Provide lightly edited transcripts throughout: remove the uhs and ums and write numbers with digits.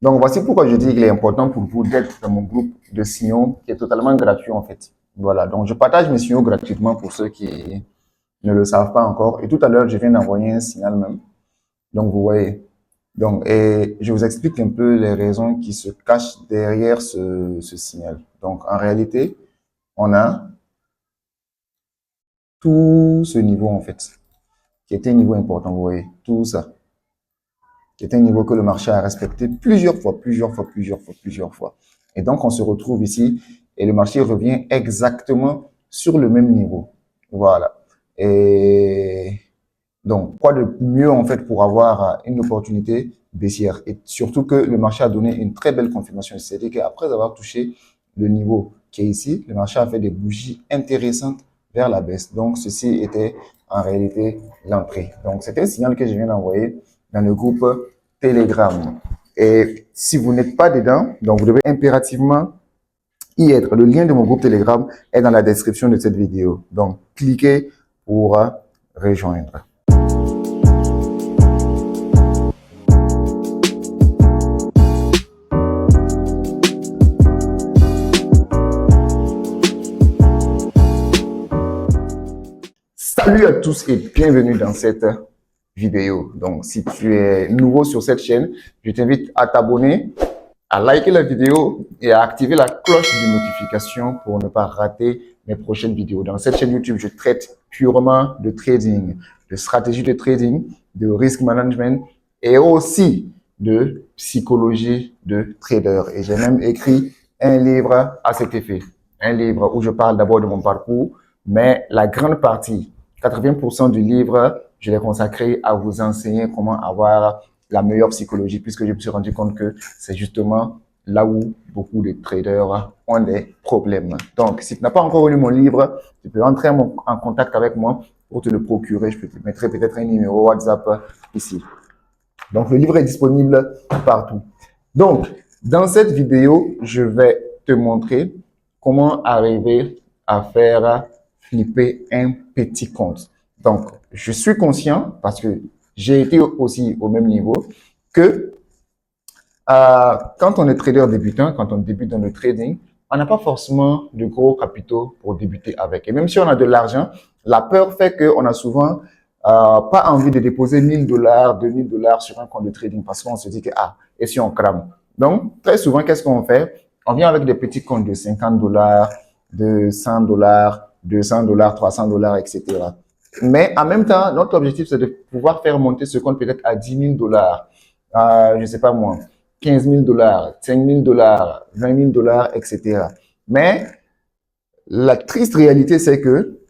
Donc, voici pourquoi je dis qu'il est important pour vous d'être dans mon groupe de signaux qui est totalement gratuit en fait. Voilà, donc je partage mes signaux gratuitement pour ceux qui ne le savent pas encore. Et tout à l'heure, je viens d'envoyer un signal même. Donc, vous voyez. Donc, et je vous explique un peu les raisons qui se cachent derrière ce signal. Donc, en réalité, on a tout ce niveau en fait, qui était un niveau important, vous voyez, tout ça, qui était un niveau que le marché a respecté plusieurs fois. Et donc, on se retrouve ici et le marché revient exactement sur le même niveau. Voilà. Et donc, quoi de mieux en fait pour avoir une opportunité baissière? Et surtout que le marché a donné une très belle confirmation. C'est-à-dire qu'après avoir touché le niveau qui est ici, le marché a fait des bougies intéressantes vers la baisse. Donc, ceci était en réalité l'entrée. Donc, c'était un signal que je viens d'envoyer dans le groupe Telegram. Et si vous n'êtes pas dedans, donc vous devez impérativement y être. Le lien de mon groupe Telegram est dans la description de cette vidéo. Donc, cliquez pour rejoindre. Salut à tous et bienvenue dans cette vidéo. Donc, si tu es nouveau sur cette chaîne, je t'invite à t'abonner, à liker la vidéo et à activer la cloche de notification pour ne pas rater mes prochaines vidéos. Dans cette chaîne YouTube, je traite purement de trading, de stratégie de trading, de risk management et aussi de psychologie de trader. Et j'ai même écrit un livre à cet effet. Un livre où je parle d'abord de mon parcours, mais la grande partie, 80% du livre, je l'ai consacré à vous enseigner comment avoir la meilleure psychologie, puisque je me suis rendu compte que c'est justement là où beaucoup de traders ont des problèmes. Donc, si tu n'as pas encore lu mon livre, tu peux entrer en contact avec moi pour te le procurer. Je te mettrai peut-être un numéro WhatsApp ici. Donc, le livre est disponible partout. Donc, dans cette vidéo, je vais te montrer comment arriver à faire flipper un petit compte. Donc, je suis conscient, parce que j'ai été aussi au même niveau, que quand on est trader débutant, quand on débute dans le trading, on n'a pas forcément de gros capitaux pour débuter avec. Et même si on a de l'argent, la peur fait qu'on a souvent pas envie de déposer 1000 $, 2000 $ sur un compte de trading parce qu'on se dit que, et si on crame? Donc, très souvent, qu'est-ce qu'on fait? On vient avec des petits comptes de 50 $, de 100 $, 200 $, 300 $, etc. Mais en même temps, notre objectif, c'est de pouvoir faire monter ce compte peut-être à 10 000 $, je sais pas moi, 15 000 $, 5 000 $, 20 000 $, etc. Mais la triste réalité, c'est que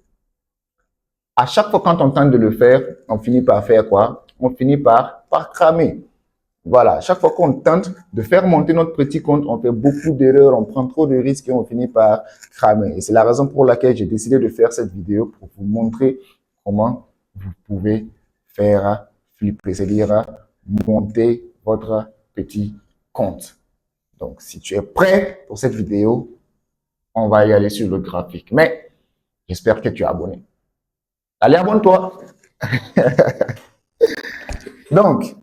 à chaque fois quand on tente de le faire, on finit par faire quoi? On finit par cramer. Voilà, chaque fois qu'on tente de faire monter notre petit compte, on fait beaucoup d'erreurs, on prend trop de risques et on finit par cramer. Et c'est la raison pour laquelle j'ai décidé de faire cette vidéo pour vous montrer comment vous pouvez faire flipper, c'est-à-dire monter votre petit compte. Donc, si tu es prêt pour cette vidéo, on va y aller sur le graphique. Mais j'espère que tu es abonné. Allez, abonne-toi. Donc,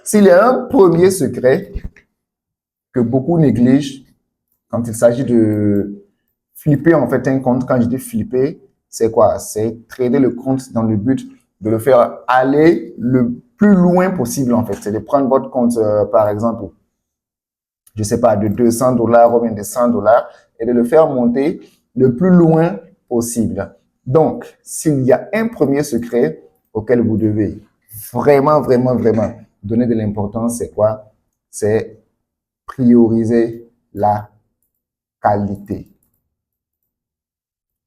s'il y a un premier secret que beaucoup négligent quand il s'agit de flipper en fait un compte, quand je dis flipper, c'est quoi? C'est trader le compte dans le but de le faire aller le plus loin possible en fait. C'est de prendre votre compte, par exemple, je sais pas, de 200 $ ou bien de 100 $ et de le faire monter le plus loin possible. Donc, s'il y a un premier secret auquel vous devez vraiment donner de l'importance, c'est quoi? C'est prioriser la qualité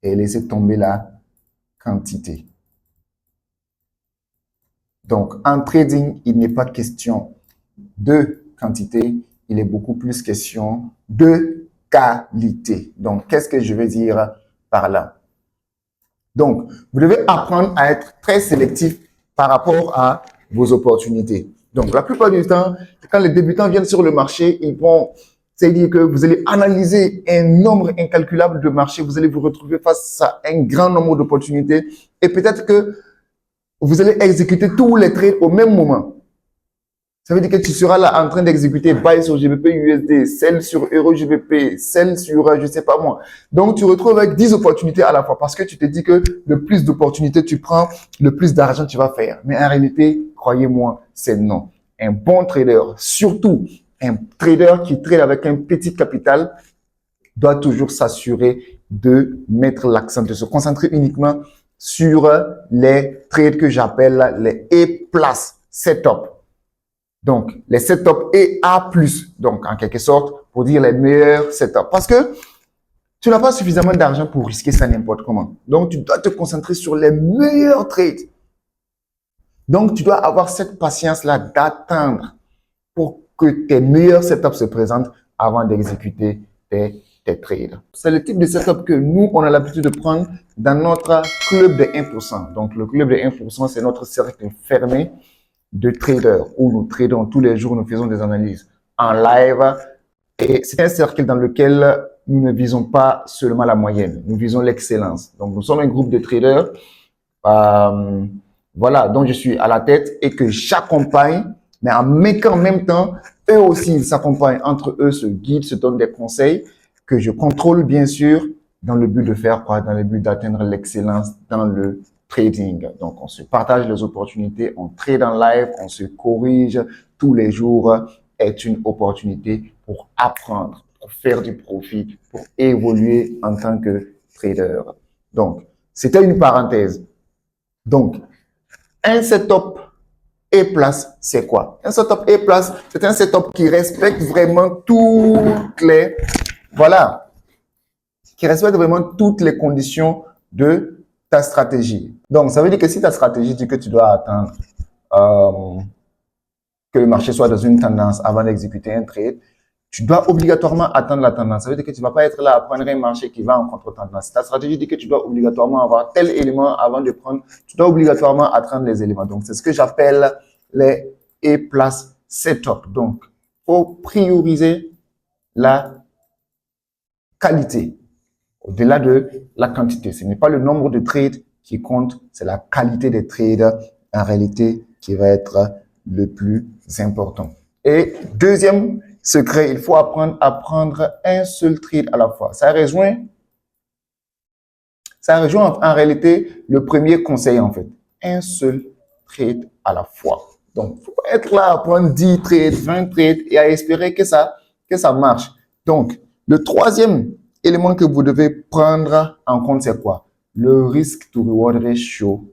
et laisser tomber la quantité. Donc, en trading, il n'est pas question de quantité, il est beaucoup plus question de qualité. Donc, qu'est-ce que je veux dire par là? Donc, vous devez apprendre à être très sélectif par rapport à vos opportunités. Donc, la plupart du temps, quand les débutants viennent sur le marché, ils vont, c'est-à-dire que vous allez analyser un nombre incalculable de marchés, vous allez vous retrouver face à un grand nombre d'opportunités et peut-être que vous allez exécuter tous les trades au même moment. Ça veut dire que tu seras là en train d'exécuter buy sur GBP USD, sell sur Euro GBP, sell sur je sais pas moi. Donc, tu retrouves avec 10 opportunités à la fois parce que tu te dis que le plus d'opportunités tu prends, le plus d'argent tu vas faire. Mais en réalité, croyez-moi, c'est non. Un bon trader, surtout un trader qui trade avec un petit capital, doit toujours s'assurer de mettre l'accent, de se concentrer uniquement sur les trades que j'appelle les A+ setup. Donc, les setups et A+, donc en quelque sorte, pour dire les meilleurs setups. Parce que tu n'as pas suffisamment d'argent pour risquer ça n'importe comment. Donc, tu dois te concentrer sur les meilleurs trades. Donc, tu dois avoir cette patience-là d'attendre pour que tes meilleurs setups se présentent avant d'exécuter tes trades. C'est le type de setup que nous, on a l'habitude de prendre dans notre club de 1%. Donc, le club de 1%, c'est notre cercle fermé de traders où nous tradons tous les jours, nous faisons des analyses en live. Et c'est un cercle dans lequel nous ne visons pas seulement la moyenne, nous visons l'excellence. Donc, nous sommes un groupe de traders, voilà, dont je suis à la tête et que j'accompagne, mais en même temps, eux aussi, ils s'accompagnent entre eux, se guident, se donnent des conseils que je contrôle, bien sûr, dans le but de faire quoi? Dans le but d'atteindre l'excellence dans le trading. Donc, on se partage les opportunités, on trade en live, on se corrige tous les jours, est une opportunité pour apprendre, pour faire du profit, pour évoluer en tant que trader. Donc, c'était une parenthèse. Donc, un setup A+, c'est quoi? Un setup A+, c'est un setup qui respecte vraiment toutes les, voilà, qui respecte vraiment toutes les conditions de ta stratégie. Donc, ça veut dire que si ta stratégie dit que tu dois attendre que le marché soit dans une tendance avant d'exécuter un trade, tu dois obligatoirement attendre la tendance. Ça veut dire que tu ne vas pas être là à prendre un marché qui va en contre-tendance. Ta stratégie dit que tu dois obligatoirement avoir tel élément avant de prendre. Tu dois obligatoirement attendre les éléments. Donc, c'est ce que j'appelle les A+ setup. Donc, il faut prioriser la qualité au-delà de la quantité. Ce n'est pas le nombre de trades qui compte, c'est la qualité des trades en réalité qui va être le plus important. Et deuxième secret, il faut apprendre à prendre un seul trade à la fois. Ça rejoint en réalité le premier conseil en fait. Un seul trade à la fois. Donc, il faut pas être là à prendre 10 trades, 20 trades et à espérer que ça marche. Donc, le troisième élément que vous devez prendre en compte, c'est quoi? Le risk to reward ratio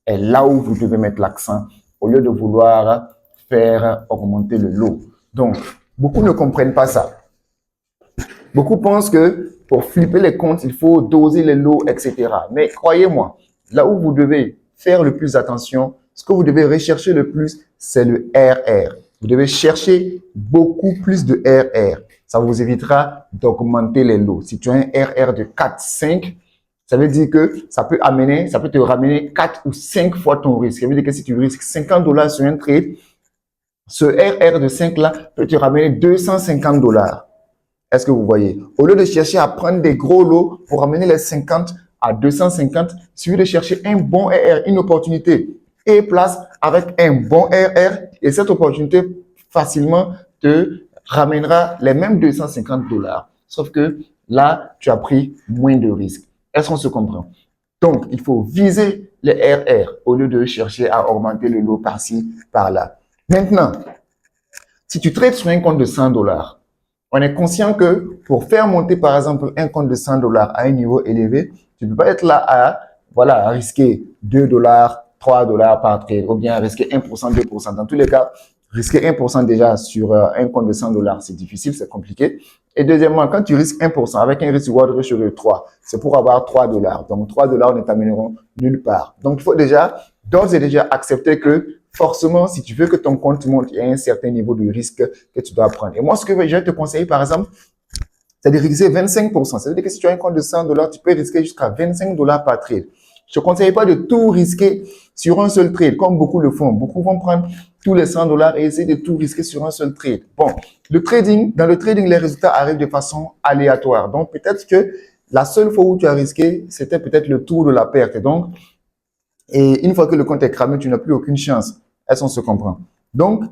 est là où vous devez mettre l'accent au lieu de vouloir faire augmenter le lot. Donc, beaucoup ne comprennent pas ça. Beaucoup pensent que pour flipper les comptes, il faut doser les lots, etc. Mais croyez-moi, là où vous devez faire le plus attention, ce que vous devez rechercher le plus, c'est le RR. Vous devez chercher beaucoup plus de RR. Ça vous évitera d'augmenter les lots. Si tu as un RR de 4, 5, ça veut dire que ça peut te ramener 4 ou 5 fois ton risque. Ça veut dire que si tu risques $50 sur un trade, ce RR de 5 là peut te ramener $250. Est-ce que vous voyez? Au lieu de chercher à prendre des gros lots pour ramener les 50 à 250, il suffit de chercher un bon RR, une opportunité A+ avec un bon RR et cette opportunité facilement te ramènera les mêmes $250. Sauf que là, tu as pris moins de risques. Est-ce qu'on se comprend? Donc, il faut viser les RR au lieu de chercher à augmenter le lot par-ci, par-là. Maintenant, si tu trades sur un compte de $100, on est conscient que pour faire monter, par exemple, un compte de $100 à un niveau élevé, tu ne peux pas être là à risquer $2, $3 par trade, ou bien risquer 1%, 2%. Dans tous les cas, risquer 1% déjà sur un compte de $100, c'est difficile, c'est compliqué. Et deuxièmement, quand tu risques 1% avec un risk-reward ratio de 3, c'est pour avoir $3. Donc, $3 ne t'amèneront nulle part. Donc, il faut déjà, d'ores et déjà, accepter que forcément, si tu veux que ton compte monte, il y a un certain niveau de risque que tu dois prendre. Et moi, ce que je vais te conseiller, par exemple, c'est de risquer 25%. Ça veut dire que si tu as un compte de $100, tu peux risquer jusqu'à $25 par trade. Je ne conseille pas de tout risquer sur un seul trade, comme beaucoup le font. Beaucoup vont prendre tous les $100 et essayer de tout risquer sur un seul trade. Bon, dans le trading, les résultats arrivent de façon aléatoire. Donc, peut-être que la seule fois où tu as risqué, c'était peut-être le tour de la perte. Et une fois que le compte est cramé, tu n'as plus aucune chance. Est-ce qu'on se comprend? Donc,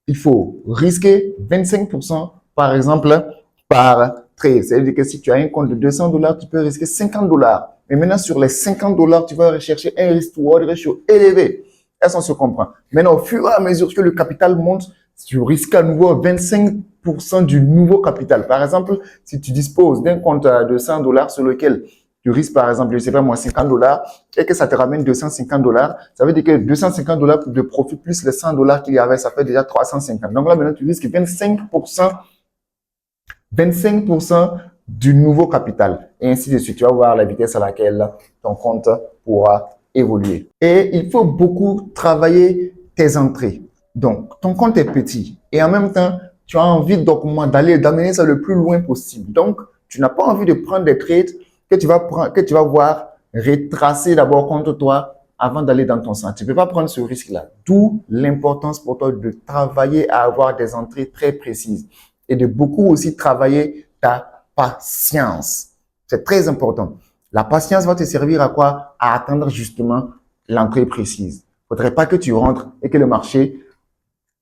il faut risquer 25% par exemple par trade. C'est-à-dire que si tu as un compte de 200 dollars, tu peux risquer 50 dollars. Mais maintenant, sur les 50 dollars, tu vas rechercher un risk-reward ratio élevé. Est-ce qu'on se comprend? Maintenant, au fur et à mesure que le capital monte, tu risques à nouveau 25% du nouveau capital. Par exemple, si tu disposes d'un compte de 100 dollars sur lequel tu risques, par exemple, je ne sais pas moi, 50 dollars et que ça te ramène 250 dollars, ça veut dire que 250 dollars de profit plus les 100 dollars qu'il y avait, ça fait déjà 350. Donc là, maintenant, tu risques 25% du nouveau capital. Et ainsi de suite. Tu vas voir la vitesse à laquelle ton compte pourra évoluer. Et il faut beaucoup travailler tes entrées. Donc, ton compte est petit et en même temps, tu as envie d'amener ça le plus loin possible. Donc, tu n'as pas envie de prendre des trades que tu vas voir retracer d'abord contre toi avant d'aller dans ton sens. Tu ne peux pas prendre ce risque-là. D'où l'importance pour toi de travailler à avoir des entrées très précises et de beaucoup aussi travailler ta patience. C'est très important. La patience va te servir à quoi? À attendre justement l'entrée précise. Il ne faudrait pas que tu rentres et que le marché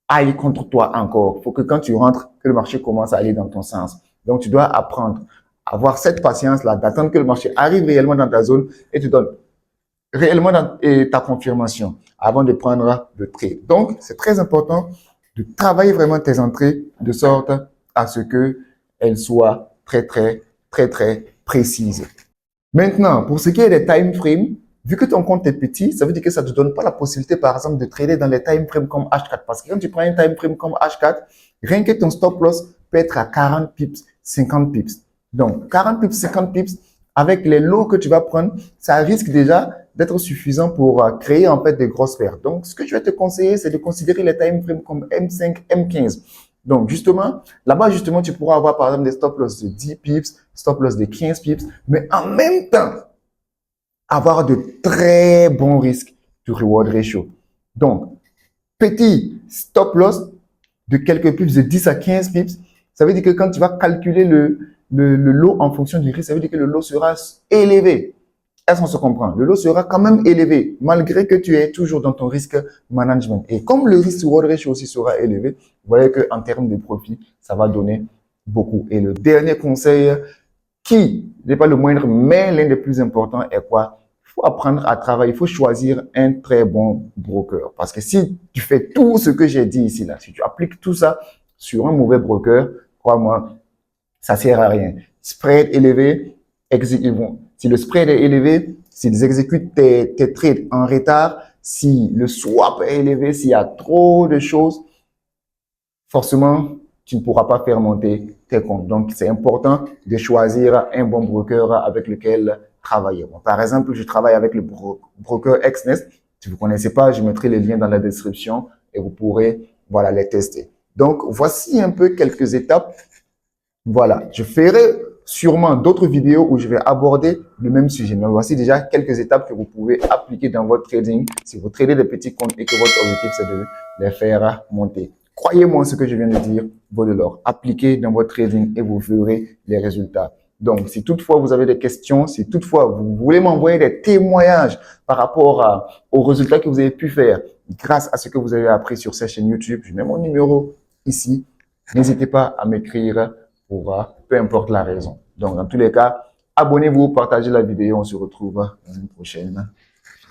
aille contre toi encore. Il faut que quand tu rentres, que le marché commence à aller dans ton sens. Donc, tu dois apprendre à avoir cette patience-là, d'attendre que le marché arrive réellement dans ta zone et te donne réellement ta confirmation avant de prendre le trade. Donc, c'est très important de travailler vraiment tes entrées de sorte à ce qu'elles soient très précises. Maintenant, pour ce qui est des time frames, vu que ton compte est petit, ça veut dire que ça ne te donne pas la possibilité, par exemple, de trader dans les time frames comme H4. Parce que quand tu prends un time frame comme H4, rien que ton stop loss peut être à 40 pips, 50 pips. Donc, 40 pips, 50 pips, avec les lots que tu vas prendre, ça risque déjà d'être suffisant pour créer en fait des grosses pertes. Donc, ce que je vais te conseiller, c'est de considérer les time frames comme M5, M15. Donc, justement, là-bas, justement, tu pourras avoir, par exemple, des stop loss de 10 pips, stop loss de 15 pips, mais en même temps, avoir de très bons risques de reward ratio. Donc, petit stop loss de quelques pips, de 10 à 15 pips, ça veut dire que quand tu vas calculer le lot en fonction du risque, ça veut dire que le lot sera élevé. Est-ce qu'on se comprend? Le lot sera quand même élevé, malgré que tu es toujours dans ton risque management. Et comme le risque reward ratio aussi sera élevé, vous voyez qu'en termes de profit, ça va donner beaucoup. Et le dernier conseil, qui n'est pas le moindre, mais l'un des plus importants est quoi? Il faut apprendre à travailler, il faut choisir un très bon broker. Parce que si tu fais tout ce que j'ai dit ici, là, si tu appliques tout ça sur un mauvais broker, crois-moi, ça sert à rien. Spread élevé, si le spread est élevé, s'ils exécutent tes trades en retard, si le swap est élevé, s'il y a trop de choses, forcément, tu ne pourras pas faire monter tes comptes. Donc, c'est important de choisir un bon broker avec lequel travailler. Bon, par exemple, je travaille avec le broker XNest. Si vous ne connaissez pas, je mettrai les liens dans la description et vous pourrez, voilà, les tester. Donc, voici un peu quelques étapes. Voilà, je ferai sûrement d'autres vidéos où je vais aborder le même sujet. Mais voici déjà quelques étapes que vous pouvez appliquer dans votre trading si vous tradez des petits comptes et que votre objectif, c'est de les faire monter. Croyez-moi, ce que je viens de dire vaut de l'or. Appliquez dans votre trading et vous verrez les résultats. Donc, si toutefois vous avez des questions, si toutefois vous voulez m'envoyer des témoignages par rapport aux résultats que vous avez pu faire grâce à ce que vous avez appris sur cette chaîne YouTube, je mets mon numéro ici. N'hésitez pas à m'écrire pour peu importe la raison. Donc, dans tous les cas, abonnez-vous, partagez la vidéo. On se retrouve dans une prochaine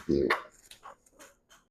vidéo.